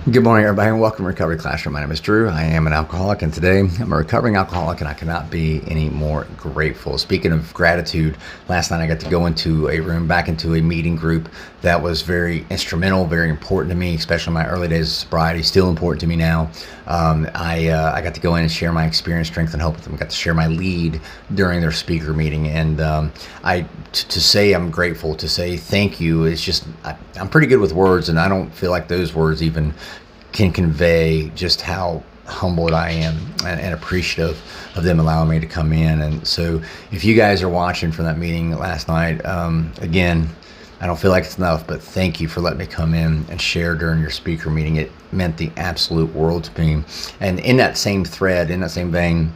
Good morning, everybody, and welcome to Recovery Classroom. My name is Drew. I am an alcoholic, and today I'm a recovering alcoholic, and I cannot be any more grateful. Speaking of gratitude, last night I got to go into a room, back into a meeting group that was very instrumental, very important to me, especially in my early days of sobriety, still important to me now. I got to go in and share my experience, strength, and hope with them. I got to share my lead during their speaker meeting, and to say I'm grateful, to say thank you, it's just, I'm pretty good with words, and I don't feel like those words even can convey just how humbled I am and appreciative of them allowing me to come in. And so if you guys are watching from that meeting last night, again, I don't feel like it's enough, but thank you for letting me come in and share during your speaker meeting. It meant the absolute world to me. And in that same thread, in that same vein,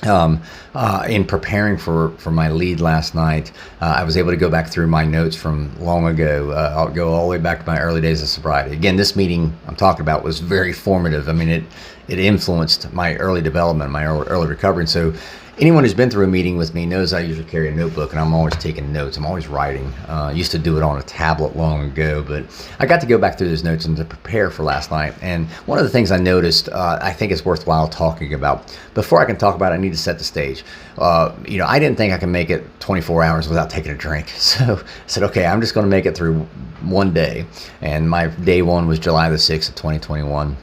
in preparing for my lead last night, I was able to go back through my notes from long ago. I'll go all the way back to my early days of sobriety. Again, this meeting I'm talking about was very formative. I mean, it influenced my early development, my early recovery. And so anyone who's been through a meeting with me knows I usually carry a notebook, and I'm always taking notes. I'm always writing. Used to do it on a tablet long ago, but I got to go back through those notes and to prepare for last night. And one of the things I noticed, I think it's worthwhile talking about. Before I can talk about it, I need to set the stage. I didn't think I could make it 24 hours without taking a drink. So I said, okay, I'm just going to make it through one day. And my day one was July the 6th of 2021.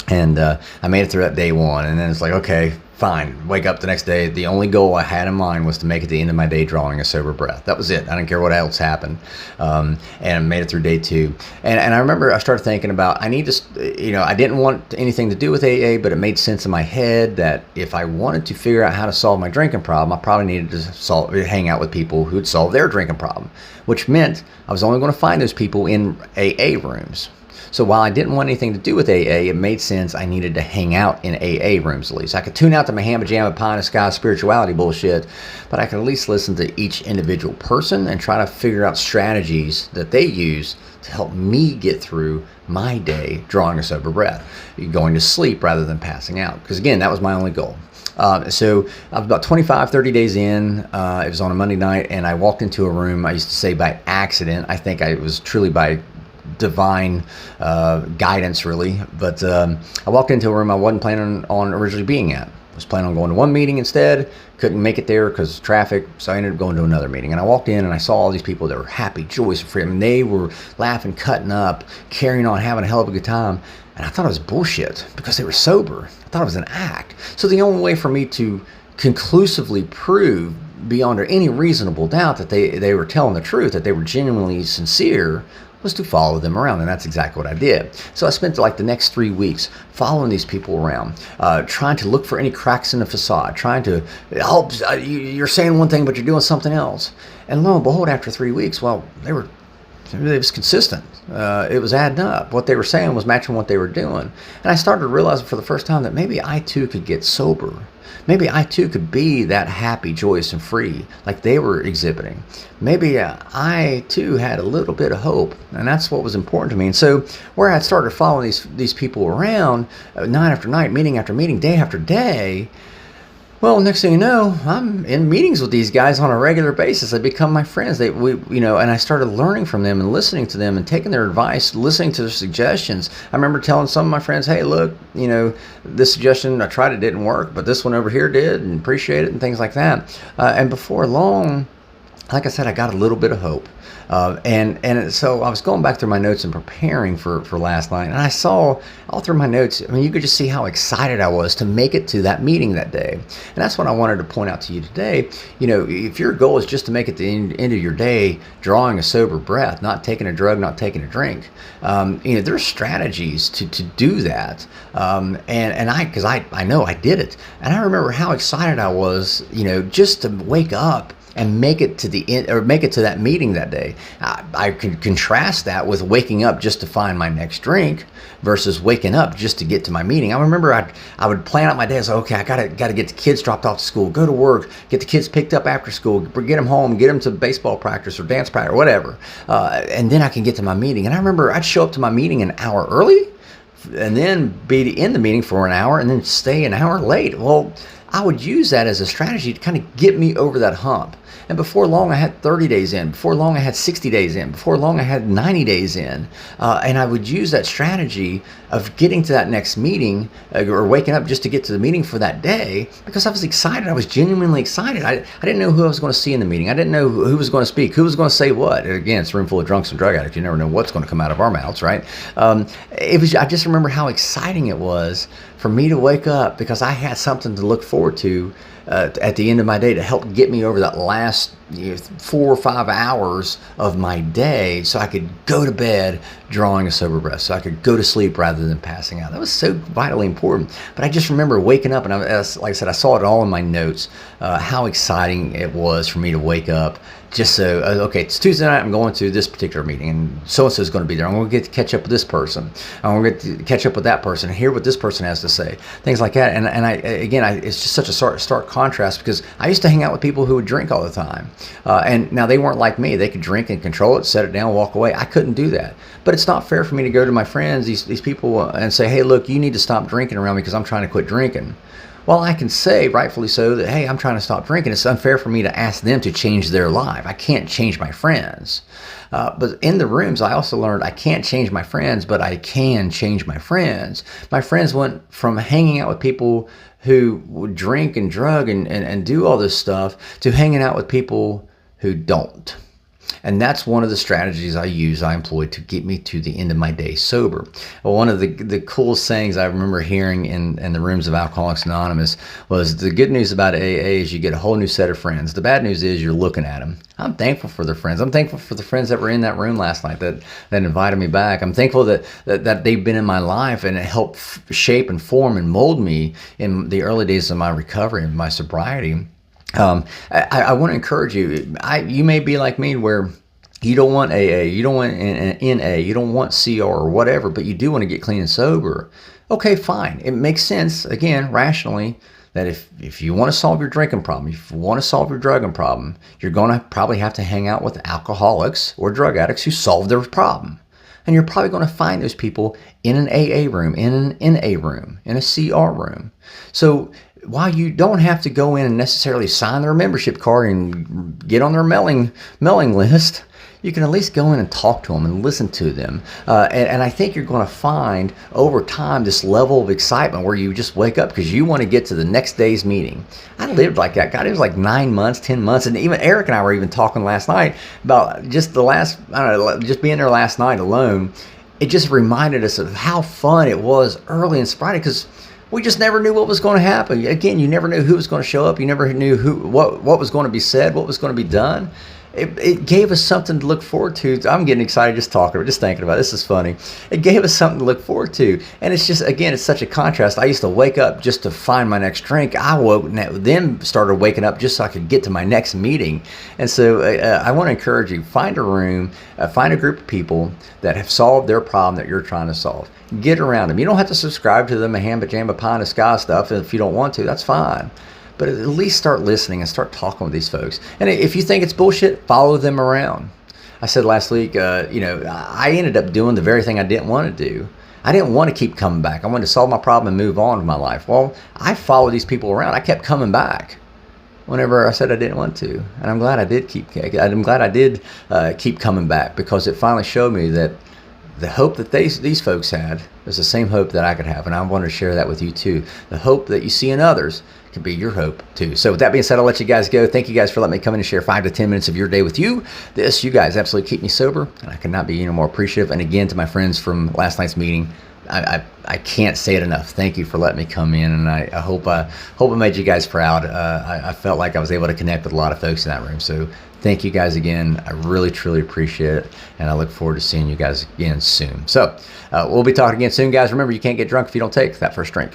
And I made it through that day one. And then it's like, okay, fine, wake up the next day. The only goal I had in mind was to make it to the end of my day drawing a sober breath. That was it. I didn't care what else happened. And I made it through day two. And I remember I started thinking about, I didn't want anything to do with AA, but it made sense in my head that if I wanted to figure out how to solve my drinking problem, I probably needed to hang out with people who'd solve their drinking problem, which meant I was only going to find those people in AA rooms. So while I didn't want anything to do with AA, it made sense I needed to hang out in AA rooms at least. I could tune out the Mahama Jamma Pie in the Sky spirituality bullshit, but I could at least listen to each individual person and try to figure out strategies that they use to help me get through my day drawing a sober breath, going to sleep rather than passing out. Because again, that was my only goal. So I was about 25, 30 days in. It was on a Monday night, and I walked into a room, I used to say by accident. I think it was truly by divine guidance, really. But I walked into a room I wasn't planning on originally being at. I was planning on going to one meeting instead. Couldn't make it there because of traffic, so I ended up going to another meeting. And I walked in and I saw all these people that were happy, joyous, and free. I mean, they were laughing, cutting up, carrying on, having a hell of a good time. And I thought it was bullshit because they were sober. I thought it was an act. So the only way for me to conclusively prove beyond any reasonable doubt that they were telling the truth, that they were genuinely sincere, was to follow them around, and that's exactly what I did. So I spent like the next 3 weeks following these people around, trying to look for any cracks in the facade, trying to help. You're saying one thing, but you're doing something else. And lo and behold, after 3 weeks, well, it was consistent. It was adding up. What they were saying was matching what they were doing. And I started realizing for the first time that maybe I too could get sober. Maybe I too could be that happy, joyous, and free like they were exhibiting. Maybe I too had a little bit of hope, and that's what was important to me. And so where I started following these people around night after night, meeting after meeting, day after day, well, next thing you know, I'm in meetings with these guys on a regular basis. They become my friends. And I started learning from them and listening to them and taking their advice, listening to their suggestions. I remember telling some of my friends, hey, look, this suggestion, I tried it, didn't work, but this one over here did, and appreciate it, and things like that. And before long, like I said, I got a little bit of hope. So I was going back through my notes and preparing for last night, and I saw all through my notes, I mean, you could just see how excited I was to make it to that meeting that day. And that's what I wanted to point out to you today. If your goal is just to make it to the end of your day drawing a sober breath, not taking a drug, not taking a drink, there's strategies to do that. Because I know I did it. And I remember how excited I was, just to wake up and make it to the end, or make it to that meeting that day. I could contrast that with waking up just to find my next drink versus waking up just to get to my meeting. I remember I would plan out my day. I was like, okay, I gotta get the kids dropped off to school, go to work, get the kids picked up after school, get them home, get them to baseball practice or dance practice or whatever, and then I can get to my meeting. And I remember I'd show up to my meeting an hour early, and then be in the meeting for an hour, and then stay an hour late. Well, I would use that as a strategy to kind of get me over that hump. And before long, I had 30 days in. Before long, I had 60 days in. Before long, I had 90 days in. And I would use that strategy of getting to that next meeting or waking up just to get to the meeting for that day because I was excited. I was genuinely excited. I didn't know who I was going to see in the meeting. I didn't know who was going to speak, who was going to say what. Again, it's a room full of drunks and drug addicts. You never know what's going to come out of our mouths, right? I just remember how exciting it was for me to wake up because I had something to look forward to at the end of my day to help get me over that last 4 or 5 hours of my day so I could go to bed drawing a sober breath, so I could go to sleep rather than passing out. That was so vitally important. But I just remember waking up, and like I said, I saw it all in my notes, how exciting it was for me to wake up just so, okay, it's Tuesday night, I'm going to this particular meeting, and so-and-so is going to be there. I'm going to get to catch up with this person. I'm going to get to catch up with that person and hear what this person has to say, things like that. And it's just such a stark contrast because I used to hang out with people who would drink all the time. And now they weren't like me. They could drink and control it, set it down, walk away. I couldn't do that. But it's not fair for me to go to my friends, these people, and say, hey, look, you need to stop drinking around me because I'm trying to quit drinking. Well, I can say, rightfully so, that, hey, I'm trying to stop drinking. It's unfair for me to ask them to change their life. I can't change my friends. But in the rooms, I also learned I can't change my friends, but I can change my friends. My friends went from hanging out with people who would drink and drug and do all this stuff to hanging out with people who don't. And that's one of the strategies I employ to get me to the end of my day sober. Well, one of the coolest sayings I remember hearing in the rooms of Alcoholics Anonymous was the good news about AA is you get a whole new set of friends. The bad news is you're looking at them. I'm thankful for the friends. I'm thankful for the friends that were in that room last night that invited me back. I'm thankful that they've been in my life and it helped shape and form and mold me in the early days of my recovery and my sobriety. I want to encourage you. You may be like me where you don't want AA, you don't want NA, you don't want CR or whatever, but you do want to get clean and sober. Okay, fine. It makes sense, again, rationally, that if you want to solve your drinking problem, if you want to solve your drugging problem, you're going to probably have to hang out with alcoholics or drug addicts who solve their problem. And you're probably going to find those people in an AA room, in an NA room, in a CR room. So while you don't have to go in and necessarily sign their membership card and get on their mailing list, you can at least go in and talk to them and listen to them. And I think you're going to find over time this level of excitement where you just wake up because you want to get to the next day's meeting. I lived like that. God, it was like 9 months, 10 months. And even Eric and I were even talking last night about just just being there last night alone. It just reminded us of how fun it was early in sobriety because we just never knew what was going to happen. Again, you never knew who was going to show up. You never knew what was going to be said, what was going to be done. It gave us something to look forward to. I'm getting excited just thinking about it. This is funny. It gave us something to look forward to. And it's just, again, it's such a contrast. I used to wake up just to find my next drink. I then started waking up just so I could get to my next meeting. And so I want to encourage you, find a room, find a group of people that have solved their problem that you're trying to solve. Get around them. You don't have to subscribe to them, a Hamba Jamba Pie in the Sky stuff. If you don't want to, that's fine. But at least start listening and start talking with these folks. And if you think it's bullshit, follow them around. I said last week, I ended up doing the very thing I didn't want to do. I didn't want to keep coming back. I wanted to solve my problem and move on with my life. Well, I followed these people around. I kept coming back whenever I said I didn't want to. And I'm glad I did keep coming back because it finally showed me that the hope that these folks had is the same hope that I could have. And I want to share that with you too. The hope that you see in others can be your hope too. So with that being said, I'll let you guys go. Thank you guys for letting me come in and share 5 to 10 minutes of your day with you. You guys absolutely keep me sober, and I could not be any more appreciative. And again, to my friends from last night's meeting, I can't say it enough. Thank you for letting me come in, and I hope I made you guys proud. I felt like I was able to connect with a lot of folks in that room. So thank you guys again. I really, truly appreciate it, and I look forward to seeing you guys again soon. So we'll be talking again soon, guys. Remember, you can't get drunk if you don't take that first drink.